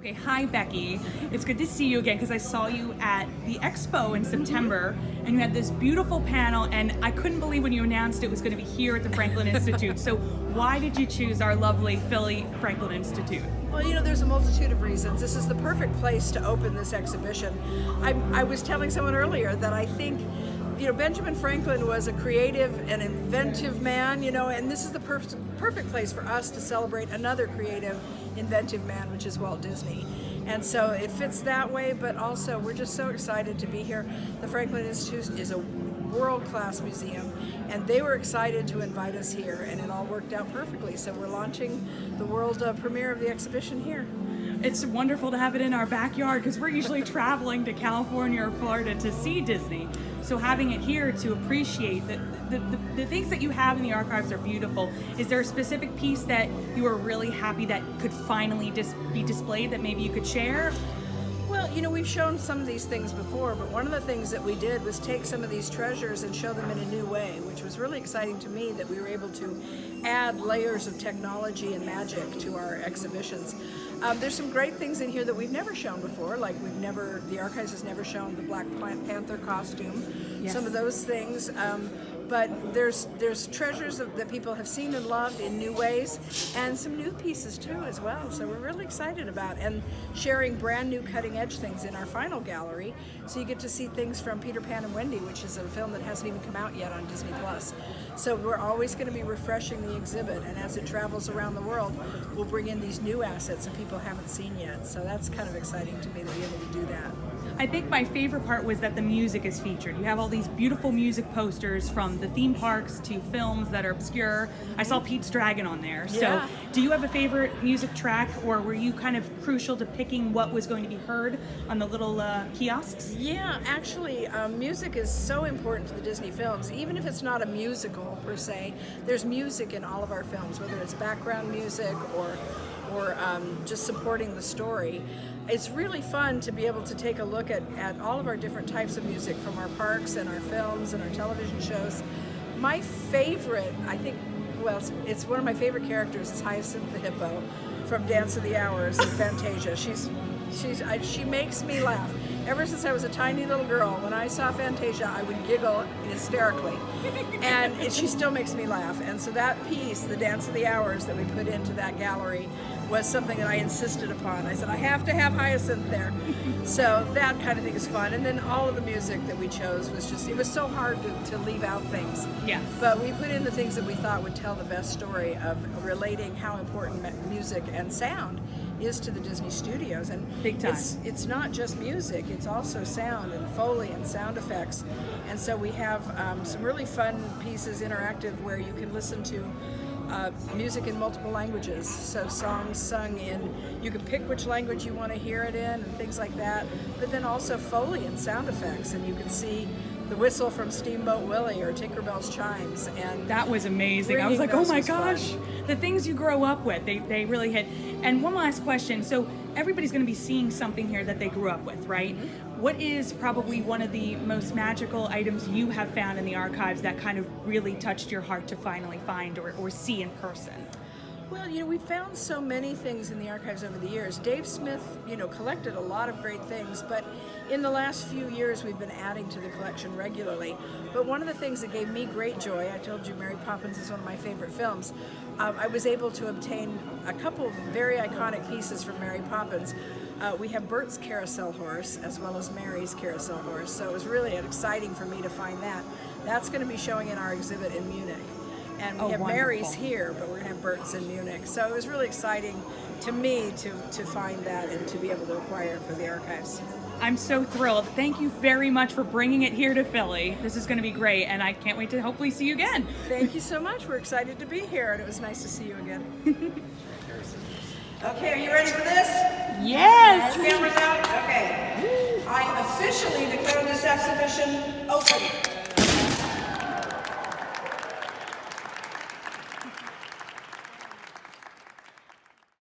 Okay, hi Becky. It's good to see you again because I saw you at the expo in September and you had this beautiful panel and I couldn't believe when you announced it was going to be here at the Franklin Institute. So why did you choose our lovely Philly Franklin Institute? Well, you know, there's a multitude of reasons. This is the perfect place to open this exhibition. I was telling someone earlier that I think, you know, Benjamin Franklin was a creative and inventive man, you know, and this is the perfect place for us to celebrate another creative, inventive man, which is Walt Disney. And so it fits that way, but also we're just so excited to be here. The Franklin Institute is a world-class museum, and they were excited to invite us here, and it all worked out perfectly. So we're launching the world premiere of the exhibition here. It's wonderful to have it in our backyard because we're usually traveling to California or Florida to see Disney. So having it here to appreciate the things that you have in the archives are beautiful. Is there a specific piece that you are really happy that could finally be displayed that maybe you could share? Well, you know, we've shown some of these things before, but one of the things that we did was take some of these treasures and show them in a new way, which was really exciting to me that we were able to add layers of technology and magic to our exhibitions. There's some great things in here that we've never shown before, like the archives has never shown the Black Panther costume, yes. Some of those things. But there's treasures that people have seen and loved in new ways, and some new pieces too as well. So we're really excited about and sharing brand new cutting edge things in our final gallery. So you get to see things from Peter Pan and Wendy, which is a film that hasn't even come out yet on Disney+. So we're always going to be refreshing the exhibit, and as it travels around the world, we'll bring in these new assets that people haven't seen yet. So that's kind of exciting to me to be able to do that. I think my favorite part was that the music is featured. You have all these beautiful music posters from the theme parks to films that are obscure. I saw Pete's Dragon on there. Yeah. So do you have a favorite music track, or were you kind of crucial to picking what was going to be heard on the little kiosks? Yeah, actually, music is so important to the Disney films. Even if it's not a musical per se, there's music in all of our films, whether it's background music or just supporting the story. It's really fun to be able to take a look at all of our different types of music from our parks and our films and our television shows. My favorite, I think, well, it's one of my favorite characters is Hyacinth the Hippo from Dance of the Hours in Fantasia. She makes me laugh. Ever since I was a tiny little girl, when I saw Fantasia, I would giggle hysterically. And she still makes me laugh. And so that piece, the Dance of the Hours that we put into that gallery, was something that I insisted upon. I said, I have to have Hyacinth there. So that kind of thing is fun. And then all of the music that we chose was just, it was so hard to leave out things. Yes. But we put in the things that we thought would tell the best story of relating how important music and sound is to the Disney studios. And big time. It's not just music, it's also sound and Foley and sound effects. And so we have some really fun pieces, interactive, where you can listen to music in multiple languages. So songs sung in, you can pick which language you want to hear it in and things like that. But then also Foley and sound effects, and you can see the whistle from Steamboat Willie or Tinkerbell's chimes. And that was amazing. I was like, oh my gosh, fun. The things you grow up with, they really hit. And one last question. So everybody's going to be seeing something here that they grew up with, right? Mm-hmm. What is probably one of the most magical items you have found in the archives that kind of really touched your heart to finally find or see in person? Well, you know, we've found so many things in the archives over the years. Dave Smith, you know, collected a lot of great things, but in the last few years we've been adding to the collection regularly. But one of the things that gave me great joy, I told you Mary Poppins is one of my favorite films, I was able to obtain a couple very iconic pieces from Mary Poppins. We have Bert's carousel horse as well as Mary's carousel horse, so it was really exciting for me to find that. That's going to be showing in our exhibit in Munich. And we have wonderful. Mary's here, but we're going to have Bert's in Munich. So it was really exciting to me to find that and to be able to acquire it for the archives. I'm so thrilled. Thank you very much for bringing it here to Philly. This is going to be great, and I can't wait to hopefully see you again. Thank you so much. We're excited to be here, and it was nice to see you again. Okay, are you ready for this? Yes! Cameras out? Okay. I officially declare this exhibition open.